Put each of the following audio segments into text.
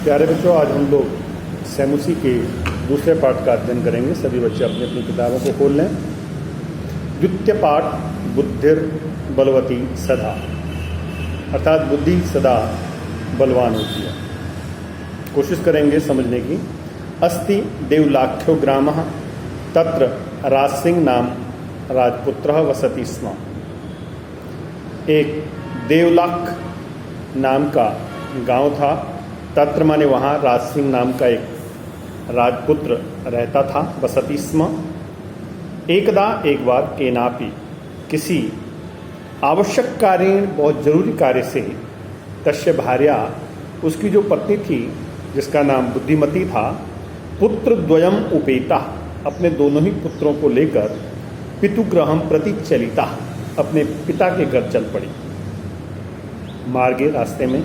प्यारे बच्चों, आज हम लोग सैमुसी के दूसरे पाठ का अध्ययन करेंगे। सभी बच्चे अपनी अपनी किताबों को खोल लें। द्वितीय पाठ बुद्धिर बलवती सदा, अर्थात बुद्धि सदा बलवान होती है। कोशिश करेंगे समझने की। अस्ति देवलाख्यो ग्रामः तत्र राजसिंह नाम राजपुत्रः वसति स्म। एक देवलाख नाम का गांव था। तत्र माने वहाँ राजसिंह नाम का एक राजपुत्र रहता था। वसति स्म। एक बार केनापि किसी आवश्यक कार्य, बहुत जरूरी कार्य से तस्य भार्या, उसकी जो पत्नी थी जिसका नाम बुद्धिमती था, पुत्र द्वयम उपेता, अपने दोनों ही पुत्रों को लेकर पितुगृहम प्रति चलिता, अपने पिता के घर चल पड़ी। मार्गे, रास्ते में,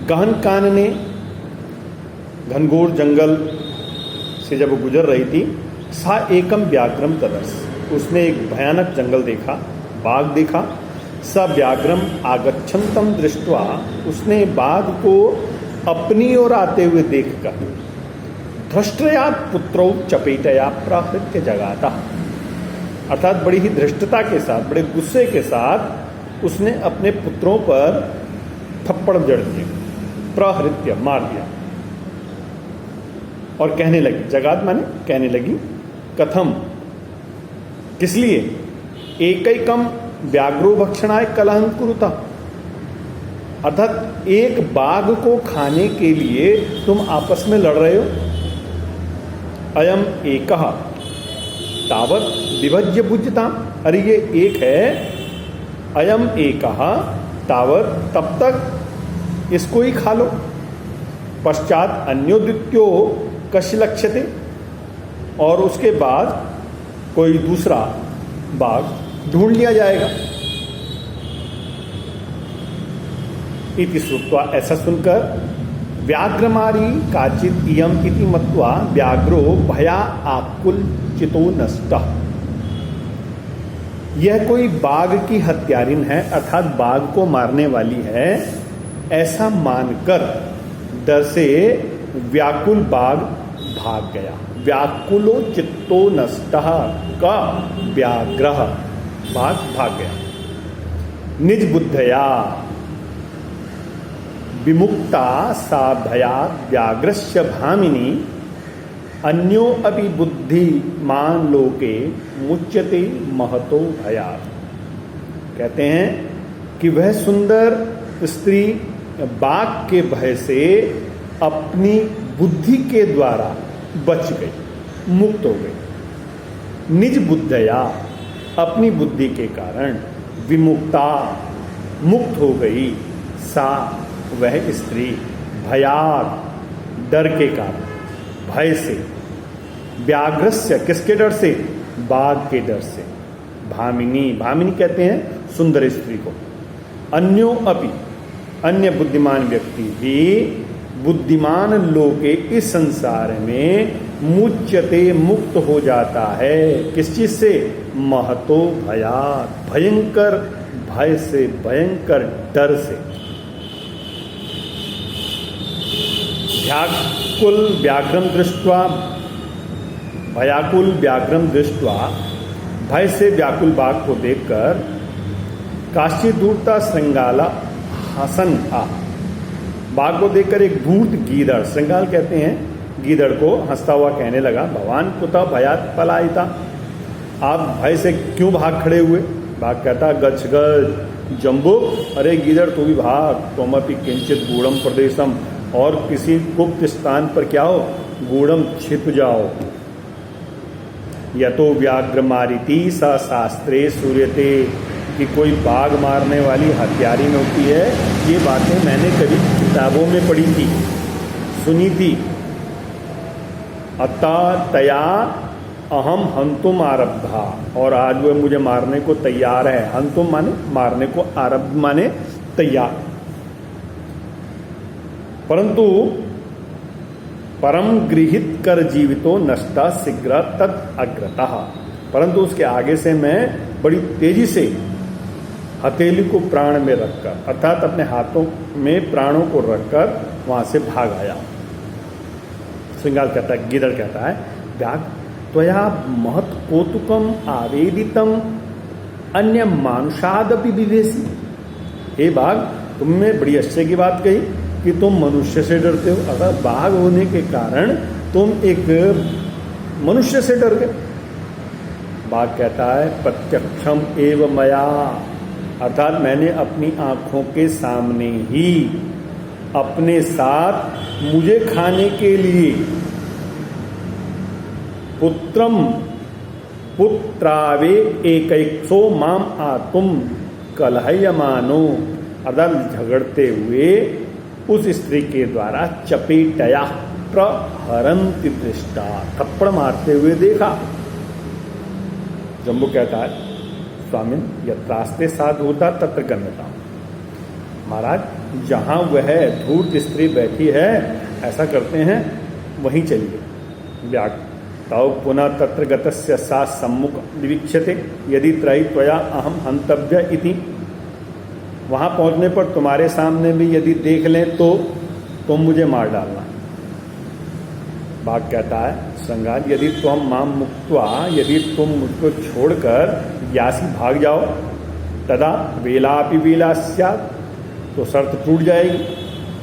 गहन कानने, घनघोर जंगल से जब वो गुजर रही थी, सा एकम व्याघ्रम तदर्श, उसने एक भयानक जंगल देखा, बाघ देखा। स व्याघ्रम आगच्छन्तम दृष्ट्वा, उसने बाघ को अपनी ओर आते हुए देखकर धृष्टया पुत्रौ चपेटया प्रहृत्य जगाता, अर्थात बड़ी ही धृष्टता के साथ, बड़े गुस्से के साथ उसने अपने पुत्रों पर थप्पड़ जड़ दिए, प्रहृत्य, मार दिया। और कहने लगी, जगात माने कहने लगी, कथम, किस लिए, एकैकम व्याघ्रो भक्षणाय कलहं कुरुता, अर्थात एक बाघ को खाने के लिए तुम आपस में लड़ रहे हो। अयम एकः तावत विभज्य भुज्यता, अरे ये एक है, अयम एकः तावत, तब तक इसको ही खा लो। पश्चात अन्यो द्वितीयो कस्य लक्ष्यते, और उसके बाद कोई दूसरा बाघ ढूंढ लिया जाएगा। इति श्रुत्वा, ऐसा सुनकर, व्याघ्रमारी काचित इयम इति मत्वा व्याघ्रो भया आकुल चितो नष्टः, यह कोई बाघ की हत्यारिन है, अर्थात बाघ को मारने वाली है, ऐसा मानकर डर से व्याकुल बाघ भाग गया। व्याकुलो चित्तो नष्टः का व्याघ्रः, बाघ भाग गया। निज बुद्धया विमुक्ता सा भयात् व्याघ्रस्य भामिनी अन्यो अपि बुद्धिमान लोके मुच्यते महतो भयात्। कहते हैं कि वह सुंदर स्त्री बाघ के भय से अपनी बुद्धि के द्वारा बच गई, मुक्त हो गई। निज बुद्धया, अपनी बुद्धि के कारण, विमुक्ता, मुक्त हो गई, सा, वह स्त्री, भयात्, डर के कारण, भय से, व्याघ्रस्य, किसके डर से, बाघ के डर से, भामिनी, भामिनी कहते हैं सुंदर स्त्री को, अन्यो अपि, अन्य बुद्धिमान व्यक्ति भी, बुद्धिमान लोके, इस संसार में, मुच्यते, मुक्त हो जाता है, किस चीज से, महतो भयात्, भयंकर भय से, भयंकर डर से। व्याकुल व्याघ्रम दृष्ट्वा, भयाकुल व्याघ्रम दृष्ट्वा, भय से व्याकुल बाघ को देखकर, काशी दूरता श्रृंगाला हसन आ, बाघ को देखकर एक धूर्त गीदड़, श्रृंगाल कहते हैं गीदड़ को, हंसता हुआ कहने लगा, भवान कुतः भयात् पलायिता, आप भय से क्यों भाग खड़े हुए। बाघ कहता, गच्छ गज जम्बो, अरे गीदड़ तू भी भाग, त्वमपि किंचित गूढ़म प्रदेशम, और किसी गुप्त स्थान पर क्या हो, गूढ़म, छिप जाओ। यतो व्याघ्र मारिति स शास्त्रे सूर्यते, कि कोई बाघ मारने वाली हत्यारिन होती है, ये बातें मैंने कभी किताबों में पढ़ी थी, सुनी थी। अतः तया अहम हंतुम आरब्धा, और आज वह मुझे मारने को तैयार है। हंतुम माने मारने को, आरब्ध माने तैयार। परंतु परम गृहित कर जीवितो नष्टा शीघ्र तद अग्रतः, परंतु उसके आगे से मैं बड़ी तेजी से हथेली को प्राण में रखकर, अर्थात अपने हाथों में प्राणों को रखकर वहां से भाग आया। श्रृंगार कहता है, गीदड़ कहता है, व्याघ्र त्वया महत् कौतुकम आवेदितम अन्य मानुषादपि विवेशी। हे बाघ, तुमने बड़ी आश्चर्य की बात कही कि तुम मनुष्य से डरते हो। अगर बाघ होने के कारण तुम एक मनुष्य से डर गए। बाघ कहता है, प्रत्यक्षम एव मया, अर्थात मैंने अपनी आंखों के सामने ही अपने साथ मुझे खाने के लिए पुत्रम पुत्रावे एकैक्षो माम आतुम कलहयमानो, अर्थात झगड़ते हुए उस स्त्री के द्वारा चपेटया प्रहरन्ति दृष्टा, थप्पड़ मारते हुए देखा। जम्बू कहता है, स्वामिन यत्रास्ते साधुता तत्र गम्यता। महाराज, जहां वह धूर्त स्त्री बैठी है, ऐसा करते हैं वहीं चलिए। व्याघ्र तव पुनः तत्र गतस्य सा सम्मुख विवीक्षते यदि त्रयी त्वया अहम हंतव्य इति। वहां पहुंचने पर तुम्हारे सामने भी यदि देख लें तो तुम मुझे मार डालना। बाघ कहता है, श्रृंगार यदि तुम माम मुक्त्वा, यदि तुम मुझको छोड़कर यासी भाग जाओ, तदा वेलापि वेला स्यात्, तो शर्त टूट जाएगी।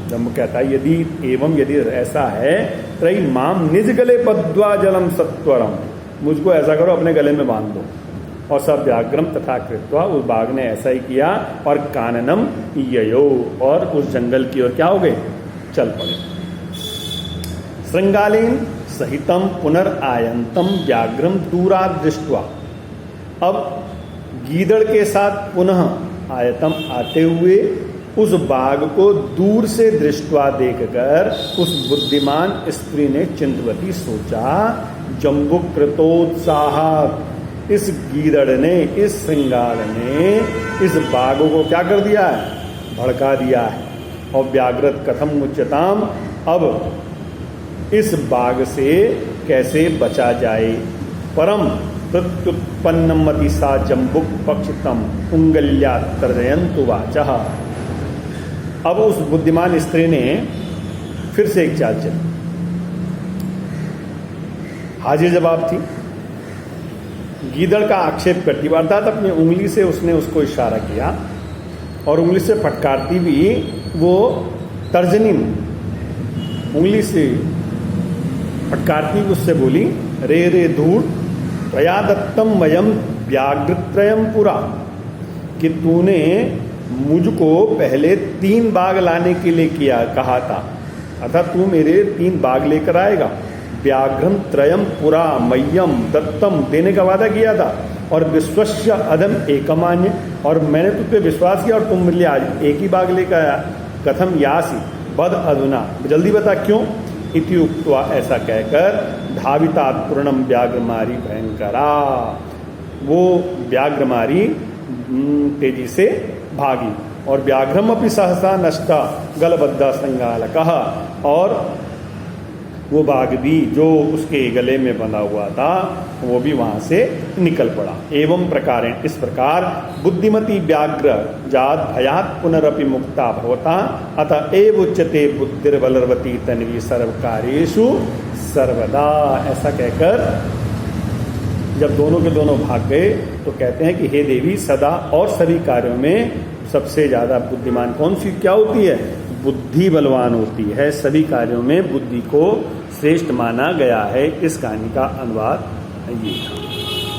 जम्बू कहता है, यदि एवं यदि ऐसा है, त्रयी माम निज गले बद्ध्वा जलम सत्वरम, मुझको ऐसा करो अपने गले में बांध दो। और सब व्याघ्रम तथा कृत्वा, उस बाघ ने ऐसा ही किया और काननम ययो, और उस जंगल की ओर क्या हो गए, चल पड़े। श्रृंगालेन सहितम पुनर्आयंतम व्याघ्रम दूरात् दृष्ट्वा, अब गीदड़ के साथ पुनः आयतम आते हुए उस बाघ को दूर से दृष्टवा देखकर उस बुद्धिमान स्त्री ने चिंतवती सोचा, जम्बू कृतोत्साह, इस गीदड़ ने, इस श्रृंगार ने इस बाघ को क्या कर दिया है, भड़का दिया है। और व्याघ्रत कथम मुच्यताम, अब इस बाघ से कैसे बचा जाए। परम प्रत्युत्पन्नमति सा जम्बुक पक्षितम उंगल्या तर्जयन्तु वाचः। अब उस बुद्धिमान स्त्री ने फिर से एक चाल चली, हाजिर जवाब थी। गीदड़ का आक्षेप करती, अर्थात अपनी उंगली से उसने उसको इशारा किया और उंगली से फटकारती भी वो तर्जनी उंगली से फटकारती उससे बोली, रे रे धूर्त त्वया दत्तम वयम व्याघ्रत्रयम पुरा, कि तूने मुझको पहले 3 बाघ लाने के लिए कहा था, अर्थात तू मेरे 3 बाघ लेकर आएगा। व्याघ्रम त्रयम पुरा मह्यम दत्तम, देने का वादा किया था। और विश्वस्य अदम एकमान्य, और मैंने तुझ पे विश्वास किया और तुम मेरे लिए आज एक ही बाघ लेकर आया। कथम यासी बद अधुना, जल्दी बता क्यों। इति उक्त्वा, ऐसा कहकर धावितात पूर्णम व्याघ्रमारी भयंकरा, वो व्याघ्रमारी तेजी से भागी। और व्याघ्रम अपनी सहसा नष्टा गलबद्धा श्रृंगालकः, और वो बाघ भी जो उसके गले में बंधा हुआ था वो भी वहां से निकल पड़ा। एवं प्रकार, इस प्रकार बुद्धिमती व्याघ्र जात भयात पुनरपि मुक्ता भवता, अतः एव उच्यते बुद्धिर्बलवती तन्वी सर्वकार्येषु सर्वदा। ऐसा कहकर जब दोनों के दोनों भाग गए तो कहते हैं कि हे देवी, सदा और सभी कार्यों में सबसे ज्यादा बुद्धिमान कौन सी क्या होती है, बुद्धि बलवान होती है। सभी कार्यों में बुद्धि को श्रेष्ठ माना गया है। इस कहानी का अनुवाद ये था।